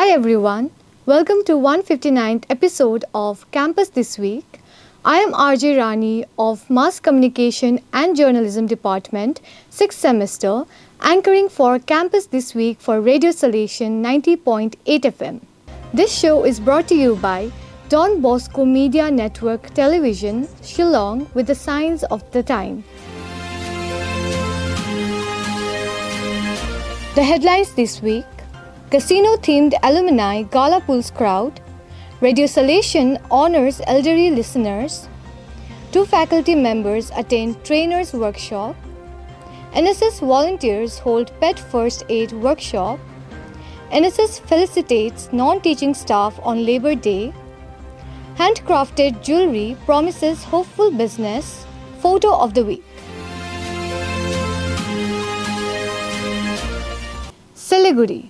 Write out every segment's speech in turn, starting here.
Hi everyone, welcome to 159th episode of Campus This Week. I am RJ Rani of Mass Communication and Journalism Department, 6th semester, anchoring for Campus This Week for Radio Salesian 90.8 FM. This show is brought to you by Don Bosco Media Network Television, Shillong with the signs of the time. The headlines this week: Casino-themed Alumni Gala Pulls Crowd, Radio Salesian Honours Elderly Listeners, 2 faculty members attend Trainers Workshop, NSS volunteers hold Pet First Aid Workshop, NSS Felicitates Non-Teaching Staff on Labour Day, Handcrafted Jewelry Promises Hopeful Business, Photo of the Week. Siliguri.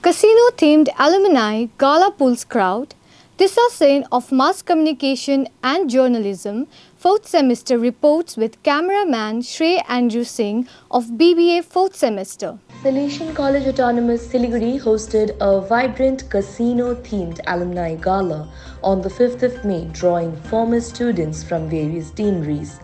Casino-themed Alumni Gala Pulls Crowd, Tissa of Mass Communication and Journalism, 4th semester reports with cameraman Shrey and Singh of BBA 4th semester. Salesian College Autonomous Siliguri hosted a vibrant casino-themed alumni gala on the 5th of May, drawing former students from various deaneries.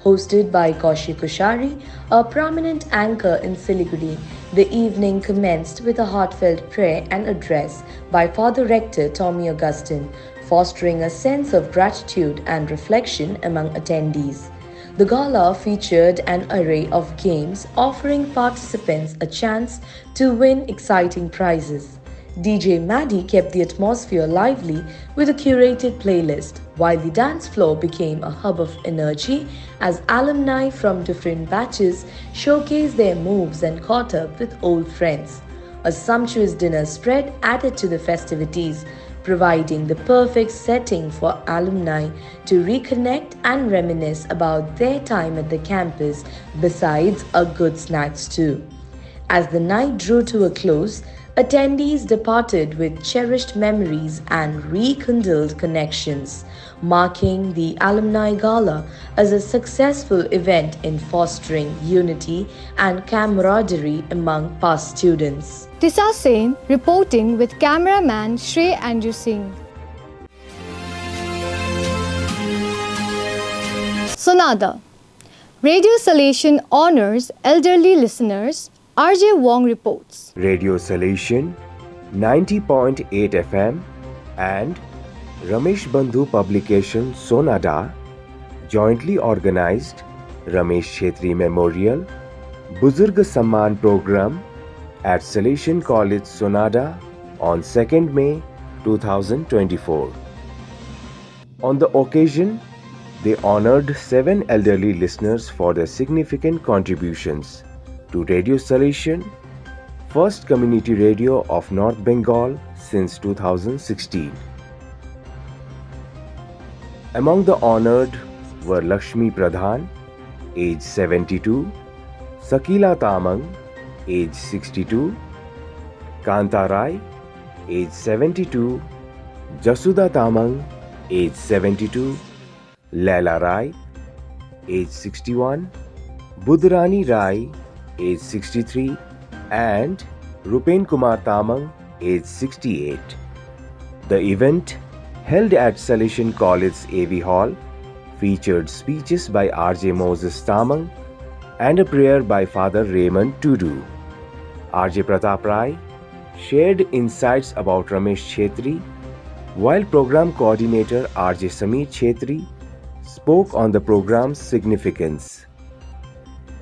Hosted by Kaushik Kushari, a prominent anchor in Siliguri, the evening commenced with a heartfelt prayer and address by Father Rector Tommy Augustine, fostering a sense of gratitude and reflection among attendees. The gala featured an array of games offering participants a chance to win exciting prizes. DJ Maddie kept the atmosphere lively with a curated playlist, while the dance floor became a hub of energy as alumni from different batches showcased their moves and caught up with old friends. A sumptuous dinner spread added to the festivities, providing the perfect setting for alumni to reconnect and reminisce about their time at the campus, besides a good snacks too. As the night drew to a close, attendees departed with cherished memories and rekindled connections, marking the Alumni Gala as a successful event in fostering unity and camaraderie among past students. Tissa reporting with cameraman Shrey and Singh. Sonada. Radio Salesian Honours Elderly Listeners, RJ Wang reports. Radio Salesian 90.8 FM and Ramesh Bandhu Publication Sonada jointly organized Ramesh Chhetri Memorial Buzurg Samman Program at Salesian College Sonada on 2nd May 2024. On the occasion, they honored 7 elderly listeners for their significant contributions to Radio Salesian, first community radio of North Bengal since 2016. Among the honored were Lakshmi Pradhan, age 72, Sakila Tamang, age 62, Kanta Rai, age 72, Jasuda Tamang, age 72, Laila Rai, age 61, Budhrani Rai, age 63, and Rupen Kumar Tamang, age 68. The event, held at Salesian College AV Hall, featured speeches by RJ Moses Tamang and a prayer by Father Raymond Tudu. RJ Pratap Rai shared insights about Ramesh Chhetri, while program coordinator RJ Sameer Chhetri spoke on the program's significance.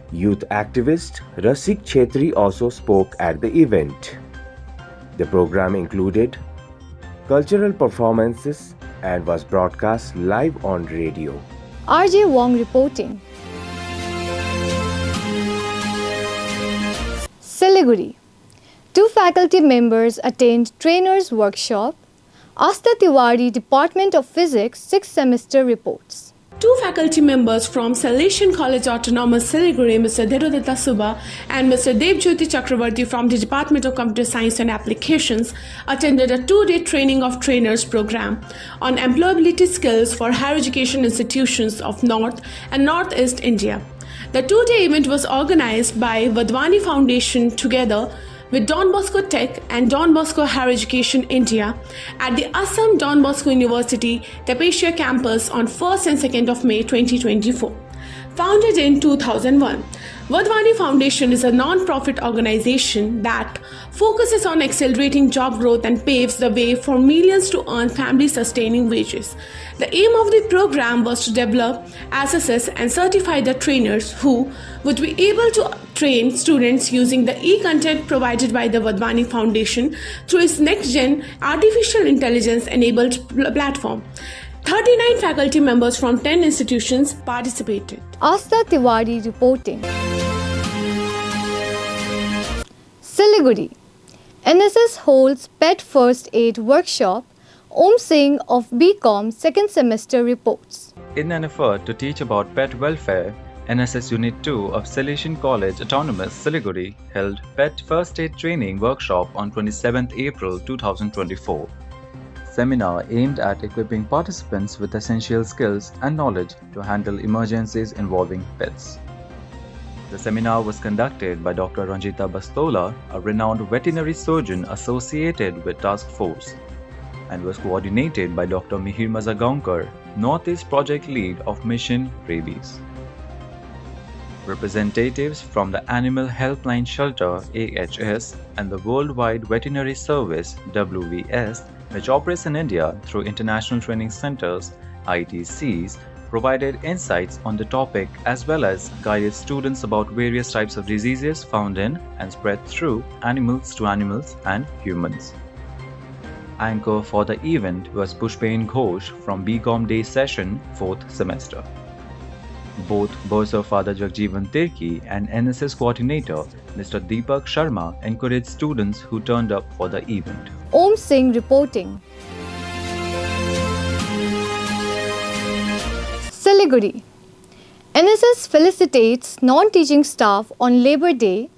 Youth activist Rasik Chhetri also spoke at the event. The program included cultural performances and was broadcast live on radio. RJ Wang reporting. Siliguri. 2 faculty members attend Trainers Workshop. Asta Tiwari, Department of Physics, 6th semester reports. 2 faculty members from Salesian College Autonomous Siliguri, Mr. Dhirudata Suba and Mr. Devjyoti Chakravarti from the Department of Computer Science and Applications attended a 2-day training of trainers program on employability skills for higher education institutions of North and Northeast India. The 2-day event was organized by Vadwani Foundation together with Don Bosco Tech and Don Bosco Higher Education India at the Assam Don Bosco University Tapeshia campus on 1st and 2nd of May 2024. Founded in 2001, Vadvani Foundation is a non-profit organization that focuses on accelerating job growth and paves the way for millions to earn family-sustaining wages. The aim of the program was to develop, assess, and certify the trainers who would be able to train students using the e-content provided by the Vadvani Foundation through its next-gen artificial intelligence-enabled platform. 39 faculty members from 10 institutions participated. Asta Tiwari reporting. Siliguri. NSS holds Pet First Aid Workshop. Singh of BComm second semester reports. In an effort to teach about pet welfare, NSS Unit 2 of Salesian College Autonomous Siliguri held Pet First Aid Training Workshop on 27th April 2024. Seminar aimed at equipping participants with essential skills and knowledge to handle emergencies involving pets. The seminar was conducted by Dr. Ranjita Bastola, a renowned veterinary surgeon associated with Task Force, and was coordinated by Dr. Mihir Mazagaonkar, Northeast Project Lead of Mission Rabies. Representatives from the Animal Helpline Shelter AHS and the Worldwide Veterinary Service WVS, which operates in India through International Training Centers ITCs, provided insights on the topic as well as guided students about various types of diseases found in and spread through animals to animals and humans. Anchor for the event was Pushpain Ghosh from BComm Day Session 4th semester. Both Bursar Father Jagjeevan Tirki and NSS Coordinator Mr. Deepak Sharma encouraged students who turned up for the event. Singh reporting. Siliguri. NSS felicitates non-teaching staff on Labour Day.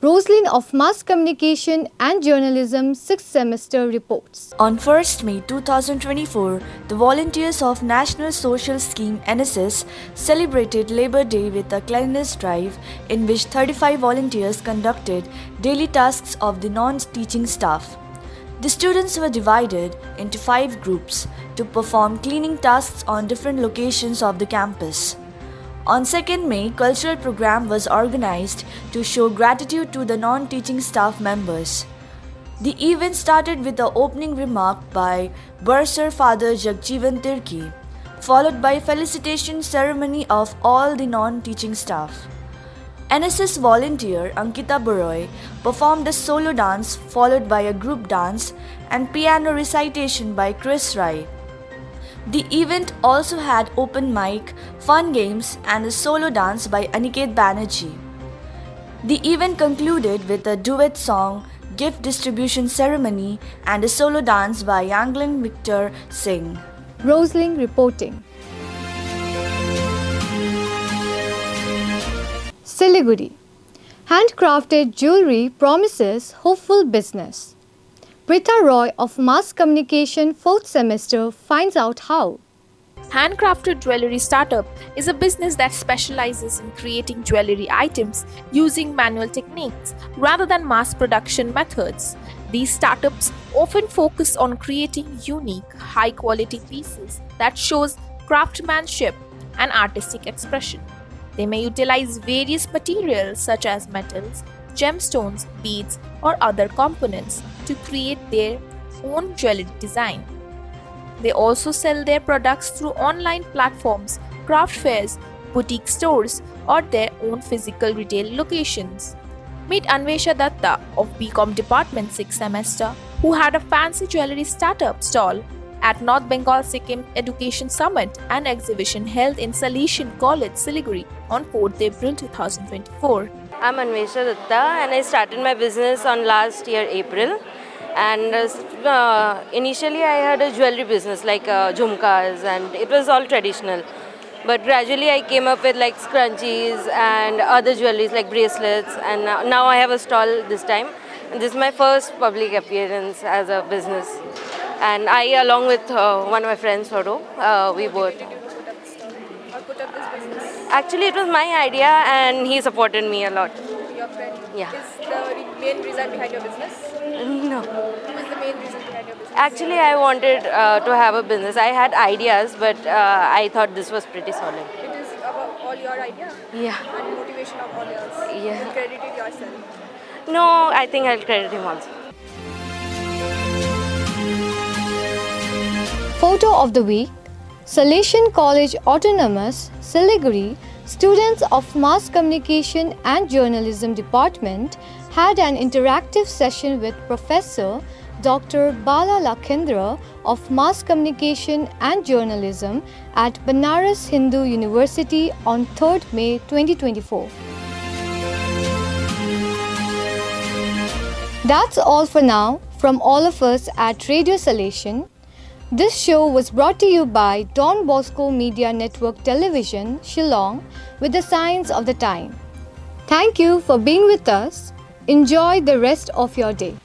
Roselyn of Mass Communication and Journalism 6th semester reports. On 1st May 2024, the volunteers of National Social Scheme NSS celebrated Labour Day with a cleanliness drive in which 35 volunteers conducted daily tasks of the non-teaching staff. The students were divided into 5 groups to perform cleaning tasks on different locations of the campus. On 2nd May, cultural program was organized to show gratitude to the non-teaching staff members. The event started with the opening remark by Bursar Father Jagjeevan Tirki, followed by felicitation ceremony of all the non-teaching staff. NSS volunteer Ankita Baroy performed a solo dance followed by a group dance and piano recitation by Chris Shrey. The event also had open mic, fun games and a solo dance by Aniket Banerjee. The event concluded with a duet song, gift distribution ceremony and a solo dance by Yangling Victor Singh. Roselyn reporting. Siliguri. Handcrafted jewelry promises hopeful business. Pritha Roy of Mass Communication 4th semester finds out how. Handcrafted Jewelry Startup is a business that specializes in creating jewelry items using manual techniques rather than mass production methods. These startups often focus on creating unique, high-quality pieces that shows craftsmanship and artistic expression. They may utilize various materials such as metals, gemstones, beads, or other components to create their own jewelry design. They also sell their products through online platforms, craft fairs, boutique stores, or their own physical retail locations. Meet Anvesha Datta of BComm Department 6th semester, who had a fancy jewelry startup stall at North Bengal Sikkim Education Summit and exhibition held in Salesian College, Siliguri on 4th April 2024. I'm Anvesha Datta and I started my business on last year April. And initially I had a jewelry business like jhumkas and it was all traditional. But gradually I came up with like scrunchies and other jewelries like bracelets, and now I have a stall this time. And this is my first public appearance as a business. And I, along with one of my friends, Soro, we both. Actually, it was my idea and he supported me a lot. your friend. Yeah. Is the main reason behind your business? No. Who is the main reason behind your business? Actually, I wanted to have a business. I had ideas, but I thought this was pretty solid. It is about all your idea? Yeah. And motivation of all yours? Yeah. You credit it yourself? No, I think I'll credit him also. Photo of the week: Salesian College Autonomous, Siliguri, students of Mass Communication and Journalism Department had an interactive session with Professor Dr. Bala Lakhendra of Mass Communication and Journalism at Benares Hindu University on 3rd May 2024. That's all for now from all of us at Radio Salesian. This show was brought to you by Don Bosco Media Network Television, Shillong, with the signs of the time. Thank you for being with us. Enjoy the rest of your day.